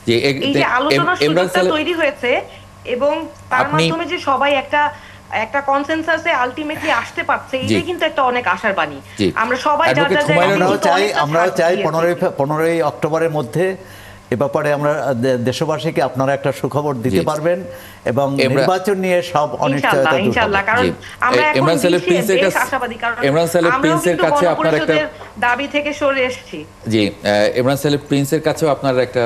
যে এই যে আলোচনার ইমরান সুযোগটা সালেহ, তৈরি হয়েছে এবং তার আপনি মাধ্যমে যে সবাই একটা একটা কনসেনসাসে আলটিমেটলি আসতে পারছে, জি এটাই কিন্তু একটা অনেক আশার বাণী। জি আমরা সবাই যার অ্যাডভোকেট যার জায়গা হুমায়ুন, থেকে আমরাও কিন্তু চাই অনেকটা আমরাও ছাড় চাই দিয়েছি। 15ই অক্টোবরের মধ্যে এ ব্যাপারে আমরা দেশবাসীকে আপনারা একটা সুখবর দিতে জি পারবেন এবং ইমরান, নির্বাচন নিয়ে সব ইনশাল্লাহ অনিশ্চয়তা দূর হবে। ইনশাল্লাহ, কারণ জি আমরা এখন ইমরান সালেহ প্রিন্সের বেশ কাছে, আশাবাদী, কারণ ইমরান সালেহ আমরাও প্রিন্সের কিন্তু কাছে আপনার একটা, গণপরিষদের দাবি থেকে সরে এসেছি। জি ইমরান সালেহ প্রিন্সের কাছেও আপনার একটা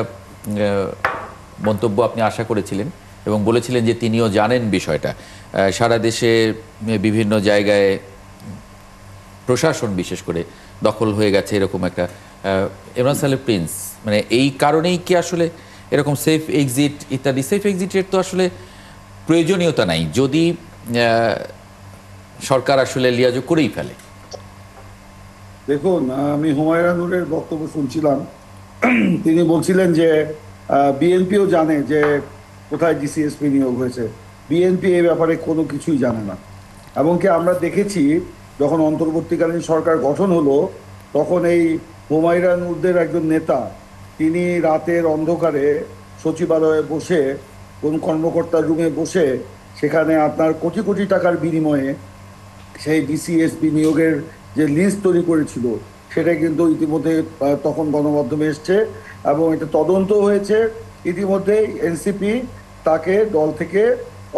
মন্তব্য আপনি আশা করেছিলেন এবং বলেছিলেন যে তিনিও জানেন বিষয়টা। সারা দেশে বিভিন্ন জায়গায় প্রশাসন বিশেষ করে দখল হয়ে গেছে এরকম একটা। ইমরান সালেহ প্রিন্স মানে এই কারণেই কি আসলে এরকম সেফ এক্সিট ইত্যাদি, সেফ এক্সিটের তো আসলে প্রয়োজনীয়তা নাই যদি সরকার আসলে লিয়াজু করেই ফেলে? দেখুন, আমি হুমায়রা নূরের বক্তব্য শুনছিলাম। তিনি বলছিলেন যে বিএনপিও জানে যে কোথায় ডিসিএসপি নিয়োগ হয়েছে, বিএনপি এই ব্যাপারে কোনো কিছুই জানে না। এবং কি আমরা দেখেছি যখন অন্তর্বর্তীকালীন সরকার গঠন হলো তখন এই হুমায়রা নূরদের একজন নেতা তিনি রাতের অন্ধকারে সচিবালয়ে বসে, কোন কর্মকর্তার রুমে বসে সেখানে আপনার কোটি কোটি টাকার বিনিময়ে সেই ডিসিএসপি নিয়োগের যে লিস্ট তৈরি করেছিল সেটা কিন্তু ইতিমধ্যে তখন গণমাধ্যমে এসছে এবং এটা তদন্ত হয়েছে। ইতিমধ্যে এনসিপি তাকে দল থেকে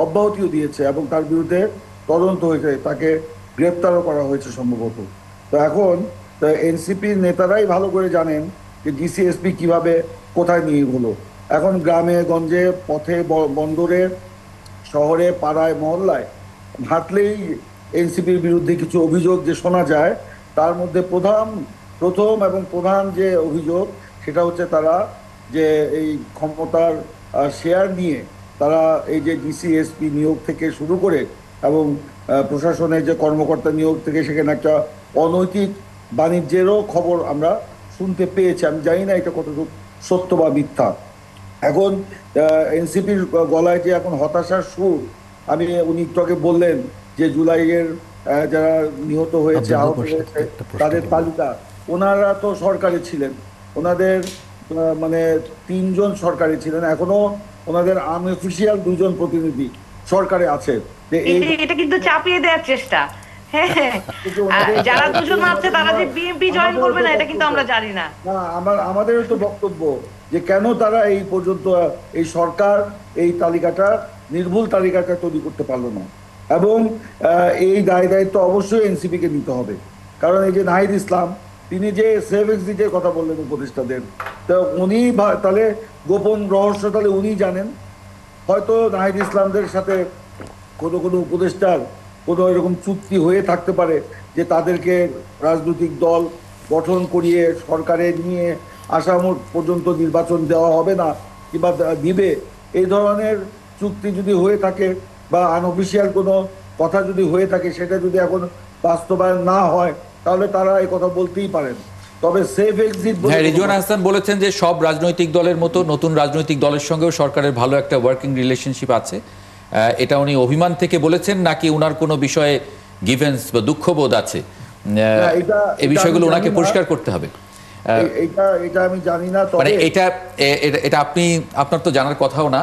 অব্যাহতিও দিয়েছে এবং তার বিরুদ্ধে তদন্ত হয়েছে, তাকে গ্রেপ্তারও করা হয়েছে সম্ভবত। তো এখন এনসিপির নেতারাই ভালো করে জানেন যে ডিসিএসপি কিভাবে কোথায় নিয়োগ হলো। এখন গ্রামে গঞ্জে, পথে, বন্দরে, শহরে, পাড়ায়, মহল্লায় হাঁটলেই এনসিপির বিরুদ্ধে কিছু অভিযোগ যে শোনা যায়, তার মধ্যে প্রথম এবং প্রধান যে অভিযোগ সেটা হচ্ছে তারা যে এই ক্ষমতার শেয়ার নিয়ে তারা এই যে ডিসিএসপি নিয়োগ থেকে শুরু করে এবং প্রশাসনের যে কর্মকর্তা নিয়োগ থেকে সেখানে একটা অনৈতিক বাণিজ্যেরও খবর আমরা শুনতে পেয়েছি। আমি জানি না এটা কতটুকু সত্য বা মিথ্যা। এখন এনসিপির গলায় যে এখন হতাশার সুর, উনি একটু আগে বললেন যে জুলাইয়ের যারা নিহত হয়েছে, আহত হয়েছে তাদের তালিকা, ওনারা তো সরকারে ছিলেন, ওনাদের মানে 3 জন সরকারে ছিলেন, এখনো ওনাদের আনঅফিসিয়াল 2 জন প্রতিনিধি সরকারে আছে। এটা কিন্তু চাপিয়ে দেওয়ার চেষ্টা। হ্যাঁ, যারা 2 জন আছে তারা যে বিএনপি জয়েন করবে না এটা কিন্তু আমরা জানি না। আমাদেরও তো বক্তব্য যে কেন তারা এই পর্যন্ত এই সরকার এই তালিকাটা, নির্ভুল তালিকাটা তৈরি করতে পারলো না। এবং এই দায়িত্ব অবশ্যই এনসিপিকে নিতে হবে, কারণ এই যে নাহিদ ইসলাম তিনি যে সেফ এক্সিটের কথা বললেন উপদেষ্টাদের, তো উনি তাহলে গোপন রহস্য তাহলে উনি জানেন। হয়তো নাহিদ ইসলামদের সাথে কোনো কোনো উপদেষ্টার কোনো এরকম চুক্তি হয়ে থাকতে পারে যে তাদেরকে রাজনৈতিক দল গঠন করিয়ে সরকারে নিয়ে আসা পর্যন্ত নির্বাচন দেওয়া হবে না কিংবা দিবে, এই ধরনের চুক্তি যদি হয়ে থাকে বা আনঅফিসিয়াল কোনো কথা যদি হয়ে থাকে, সেটা যদি এখন বাস্তবায়ন না হয় তাহলে তারা এই কথা বলতেই পারেন। তবে সেফ এক্সিট, হ্যাঁ, রিজওয়ান হাসান বলেছেন যে সব রাজনৈতিক দলের মতো নতুন রাজনৈতিক দলের সঙ্গেও সরকারের ভালো একটা ওয়ার্কিং রিলেশনশিপ আছে। এটা উনি অভিমান থেকে বলেছেন নাকি ওনার কোনো বিষয়ে গিভেন্স বা দুঃখবোধ আছে? এই বিষয়গুলো ওনাকে পরিষ্কার করতে হবে। এটা আমি জানি না, মানে এটা আপনার তো জানার কথাও না।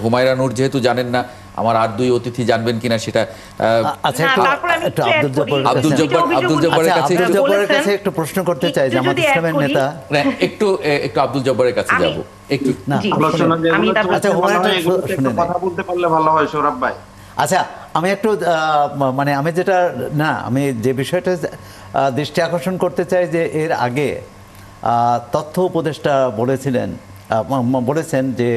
হুমায়রা নূর যেহেতু জানেন না, আমার আর 2 অতিথি জানবেন কিনা সেটা। আব্দুল জব্বারের কাছে একটু প্রশ্ন করতে চাই, জামাত ইসলামের নেতা। একটু আব্দুল জব্বারের কাছে যাব একটু। কথা বলতে পারলে ভালো হয় সৌরভ ভাই। আচ্ছা, আমি একটু মানে আমি যে বিষয়টা দৃষ্টি আকর্ষণ করতে চাই যে এর আগে তথ্য উপদেষ্টা বলেছেন যে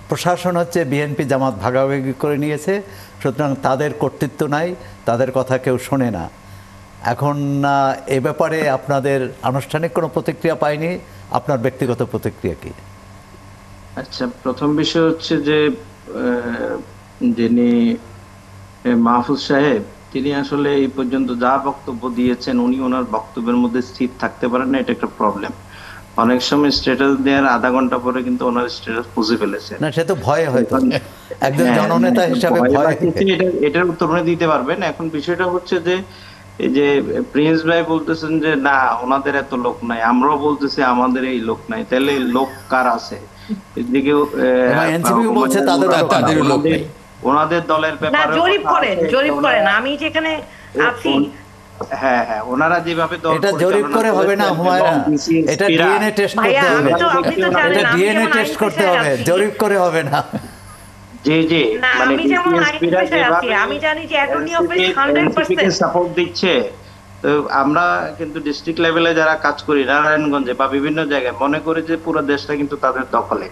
প্রশাসন হচ্ছে বিএনপি জামাত ভাগাভাগি করে নিয়েছে, সুতরাং তাদের কর্তৃত্ব নাই, তাদের কথা কেউ শোনে না। এখন এ ব্যাপারে আপনাদের আনুষ্ঠানিক কোনো প্রতিক্রিয়া পাইনি, আপনার ব্যক্তিগত প্রতিক্রিয়া কি? আচ্ছা, প্রথম বিষয় হচ্ছে যে যিনি মাহফুজ সাহেব, তিনি আসলে এই পর্যন্ত যা বক্তব্য দিয়েছেন উনি ওনার বক্তব্যের মধ্যে স্থির থাকতে পারেন না, এটা একটা প্রবলেম। অনেক সময় স্ট্যাটাস দেওয়ার আধা ঘন্টা পরে কিন্তু ওনার স্ট্যাটাস বুঝে ফেলেছে না, সে তো ভয়ে হয়তো একজন জননেতা হিসেবে এটার উত্তর উনি দিতে পারবেন। এখন বিষয়টা হচ্ছে যে এই যে প্রিন্স ভাই বলতেছেন যে না ওনাদের এত লোক নাই, আমরাও বলতেছি আমাদের এই লোক নাই, তাহলে লোক কার আছে? এদিকে এনসিপি বলছে তাদেরও লোক নেই। ওনাদের দলের না, ব্যাপারে জরিপ করেন আমি যেখানে আছি। হ্যাঁ হ্যাঁ, ওনারা যেভাবে দল এটা জরিপ করে হবে না হুমায়রা, এটা ডিএনএ টেস্ট ভাইয়া, করতে হবে, আপনি তো জানেন, এটা আমি ডিএনএ যেমন টেস্ট আইন করতে পেশায় হবে, আছি। জরিপ করে হবে না। জি জি, না, মানে আমি যেমন আইন DCSP রা পেশায় আছি, যেভাবে আমি জানি যে অ্যাটর্নি অফিস NCP কে 100%। সাপোর্ট দিচ্ছে, তো আমরা কিন্তু ডিস্ট্রিক্ট লেভেলে যারা কাজ করি নারায়ণগঞ্জে বা বিভিন্ন জায়গায় মনে করি যে পুরো দেশটা কিন্তু তাদের দখলে।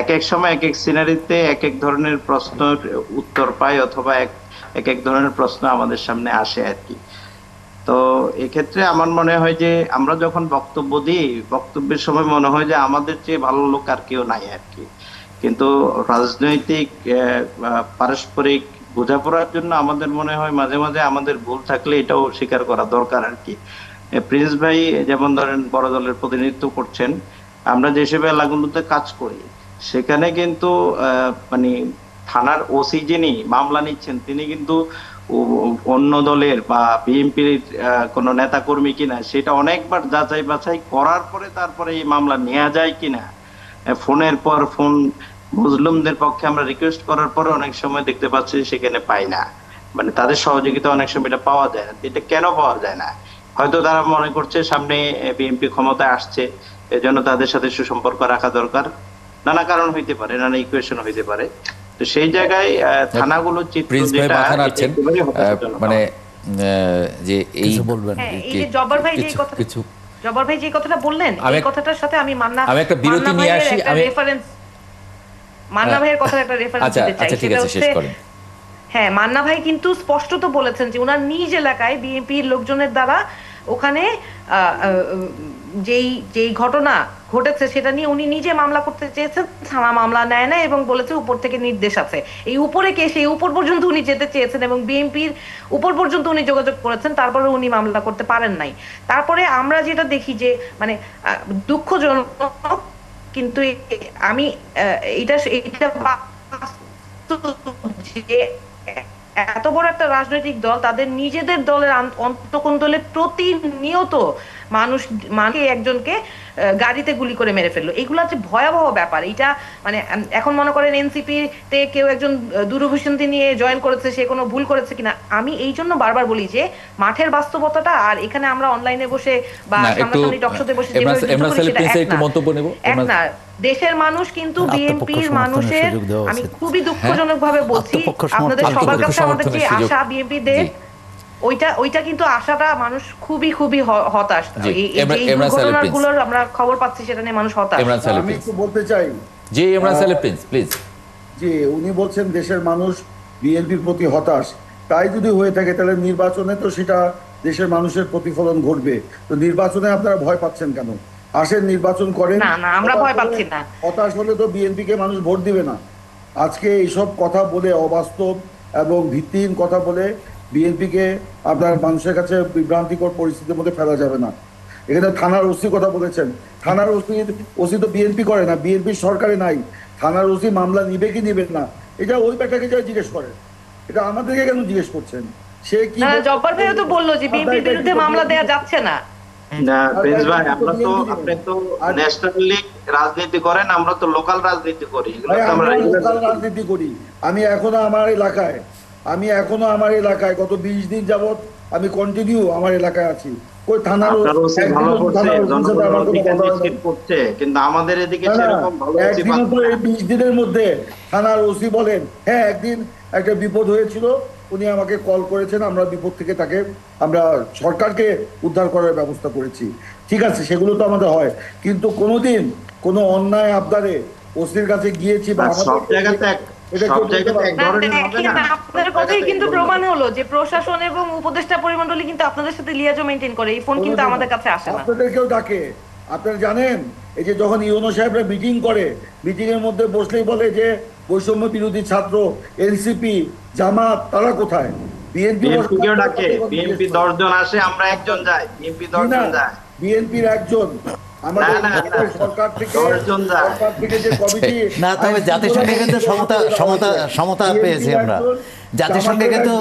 এক এক সময় এক এক সিনারিতে এক এক ধরনের প্রশ্নের উত্তর পাই, অথবা এক এক ধরনের প্রশ্ন আমাদের সামনে আসে আর কি। তো এক্ষেত্রে আমার মনে হয় যে আমরা যখন বক্তব্য দিই, বক্তব্যের সময় মনে হয় যে আমাদের চেয়ে ভালো লোক আর কেউ নাই আর কি। কিন্তু রাজনৈতিক পারস্পরিক বোঝাপড়ার জন্য আমাদের মনে হয় মাঝে মাঝে আমাদের ভুল থাকলে এটাও স্বীকার করা দরকার আর কি। প্রিন্স ভাই যেমন ধরেন বড় দলের প্রতিনিধিত্ব করছেন, আমরা যেসব এলাকাগুলোতে কাজ করি সেখানে কিন্তু মানে থানার ওসি যিনি মামলা নিচ্ছেন তিনি কিন্তু অন্য দলের বা বিএনপির কোন নেতা কর্মী কিনা সেটা অনেকবার যাচাই বাছাই করার পরে তারপরে এই মামলা নেওয়া যায় কিনা, ফোনের পর ফোন মুসলিমদের পক্ষে আমরা রিকোয়েস্ট করার পরে অনেক সময় দেখতে পাচ্ছি সেখানে পাই না, মানে তাদের সহযোগিতা অনেক সময় এটা পাওয়া যায় না। এটা কেন পাওয়া যায় না? হয়তো তারা মনে করছে সামনে বিএনপি ক্ষমতায় আসছে, এজন্য তাদের সাথে সুসম্পর্ক রাখা দরকার, নানা কারণ হইতে পারে, নানা ইকুয়েশন হইতে পারে। তো সেই জায়গায় থানাগুলো চিত্র প্রিন্স ভাই যেটা মাথা নাড়ছেন, একেবারে হতাশাজনক। মানে যে এই কিছু বলবেন? হ্যাঁ, এই যে জব্বার ভাই যে কথা, কিছু জব্বার ভাই যে কথাটা বললেন, আমি এই কথাটার সাথে আমি আমি একটা বিরতি নিয়ে আসি, মান্না ভাইয়ের কথা একটা রেফারেন্স আচ্ছা দিতে চাই। আচ্ছা ঠিক সেটা আছে, শেষ হচ্ছে, করেন। হ্যাঁ, মান্না ভাই কিন্তু স্পষ্টত বলেছেন যে উনার নিজ এলাকায় বিএনপির লোকজনের দ্বারা ওখানে যেই ঘটনা ঘটেছে সেটা নিয়ে উনি নিজে মামলা করতে চেয়েছেন, থানা মামলা নেয় না এবং বলেছে উপর থেকে নির্দেশ আছে। এই উপরে কে, সেই উপর পর্যন্ত উনি যেতে চেয়েছেন এবং বিএনপির উপর পর্যন্ত উনি যোগাযোগ করেছেন, তারপরে উনি মামলা করতে পারেন নাই। তারপরে আমরা যেটা দেখি যে মানে দুঃখজনক, কিন্তু আমি এটা যে এত বড় একটা রাজনৈতিক দল তাদের নিজেদের দলের অন্তঃকোণ প্রতিনিয়ত মানুষকে একজনকে গাড়িতে গুলি করে মেরে ফেললো। এগুলো হচ্ছে ভয়াবহ ব্যাপার। এটা মানে এখন মনে করেন এনসিপি তে কেউ একজন দূরভিসন্ধি নিয়ে জয়েন করেছে, সে কোনো ভুল করেছে কিনা। আমি এই জন্য বারবার বলি যে মাঠের বাস্তবতাটা আর এখানে আমরা অনলাইনে বসে বা সামনাসামনি টকশোতে বসে একটু মন্তব্য নেব। এক না, দেশের মানুষ কিন্তু বিএনপির মানুষের, আমি খুবই দুঃখজনক ভাবে বলছি, আপনাদের সবার কাছে আমাদের যে আশা বিএনপি দেশ, ওইটা কিন্তু আশাটা মানুষ খুবই খুবই হতাশ। এই ঘটনাগুলোর আমরা খবর পাচ্ছি, সেটা নিয়ে মানুষ হতাশ। আমি একটু বলতে চাই জি, ইমরান সাহেব প্লিজ প্লিজ। যে উনি বলছেন দেশের মানুষ বিএনপির প্রতি হতাশ, তাই যদি হয়ে থাকে তাহলে নির্বাচনে তো সেটা দেশের মানুষের প্রতিফলন ঘটবে। তো নির্বাচনে আপনারা ভয় পাচ্ছেন কেন? আসেন, নির্বাচন করেন। না না, আমরা ভয় পাচ্ছি না। হতাশ হলে তো বিএনপি কে মানুষ ভোট দিবে না। আজকে এইসব কথা বলে, অবাস্তব এবং ভিত্তিহীন কথা বলে বিএনপিকে আপনার মানুষের কাছে বিভ্রান্তিকর পরিস্থিতির মধ্যে ফেলা যাবে না। এখানে থানার ওসি কথা বলেছেন, থানার ওসি তো বিএনপি করে না, বিএনপির সরকারে নাই। থানার ওসি মামলা নিবে কি নিবে না এটা ওই ব্যাটাকে যাই জিজ্ঞেস করেন, এটা আমাদেরকে কেন জিজ্ঞেস করছেন? সে কি জব্বার ভাইও তো বললো যে বিএনপির বিরুদ্ধে মামলা দেয়া যাচ্ছে না। না প্রিন্স ভাই, আমরা তো আপনি তো ন্যাশনাল লিগ রাজনীতি করেন, আমরা তো লোকাল রাজনীতি করি। আমরা লোকাল রাজনীতি করি। আমি এখনো আমার এলাকায় গত 20 দিন যাবত আমি কন্টিনিউ আমার এলাকায় আছি। কই থানার কিন্তু আমাদের এদিকে সেরকম ভালো একদিন তো এই 20 দিনের মধ্যে থানার ওসি বলেন হ্যাঁ একদিন একটা বিপদ হয়েছিল, উনি আমাকে কল করেছেন, আমরা বিপদ থেকে তাকে আমরা সরকারকে উদ্ধার করার ব্যবস্থা করেছি। ঠিক আছে, সেগুলো তো আমাদের হয়, কিন্তু কোনোদিন কোনো অন্যায় আবদারে ওসির কাছে গিয়েছি বা সব জায়গাতে আপনাদের কথাই কিন্তু প্রমাণ হলো যে প্রশাসন এবং উপদেষ্টা পরিমণ্ডলী কিন্তু আপনাদের সাথে লিয়াজো মেইনটেইন করে, এই ফোন কিন্তু আমাদের কাছে আসে না। আপনাদেরকেও ডাকে। আপনারা জানেন এই যে যখন ইউনো সাহেবরা মিটিং করে, মিটিং এর মধ্যে বসলেই বলে যে বৈষম্য বিরোধী ছাত্র, এনসিপি, জামাত, তারা কোথায়? বিএনপি ডাকে, বিএনপি 10 জন আসে, আমরা একজন যাই, বিএনপি 10 জন যায়, বিএনপির একজন আমাদের সরকার থেকে যে কমিটি না, তবে জাতিসংঘে কিন্তু সমতা পেয়েছি আমরা। জাতিসংঘে কিন্তু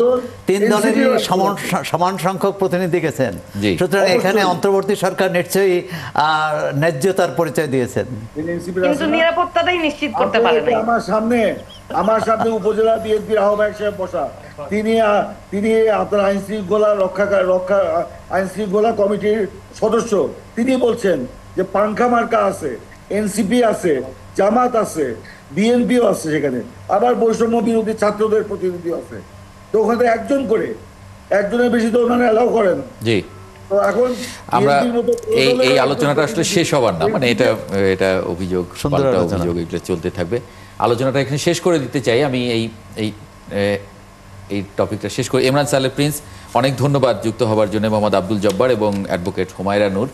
তিন দলেরই NCP ও সমান সংখ্যক প্রতিনিধি গেছেন, জি। সুতরাং এখানে অবশ্যই। অন্তর্বর্তী সরকার নিশ্চয়ই ন্যায্যতার পরিচয় দিয়েছেন। NCP কিন্তু নিরাপত্তাটাই নিশ্চিত করতে পারে নাই। আমার সামনে উপজেলা বিএনপির আহ্বায়ক সাহেব বসা, তিনি আপনার আইন শৃঙ্খলা কমিটির সদস্য, তিনি বলছেন যে পাংখা মার্কা আছে, এনসিপি আছে, জামাত আছে, বিএনপিও আছে সেখানে, আবার বৈষম্য বিরোধী ছাত্রদের প্রতিনিধি আছে। তো ওখানে একজনের বেশি তো ওখানে অ্যালাউ করেন। জি, তো এখন আমরা BNP র মতো এই আলোচনাটা আসলে শেষ হবার না, মানে এটা অভিযোগ, সুন্দর পাল্টা আলোচনা। অভিযোগ, এগুলো চলতে থাকবে। আলোচনাটা এখানে শেষ করে দিতে চাই আমি, এই টপিকটা শেষ করে। ইমরান সালেহ প্রিন্স, অনেক ধন্যবাদ যুক্ত হবার জন্য। মোহাম্মদ আব্দুল জব্বার এবং অ্যাডভোকেট হুমায়রা নূর,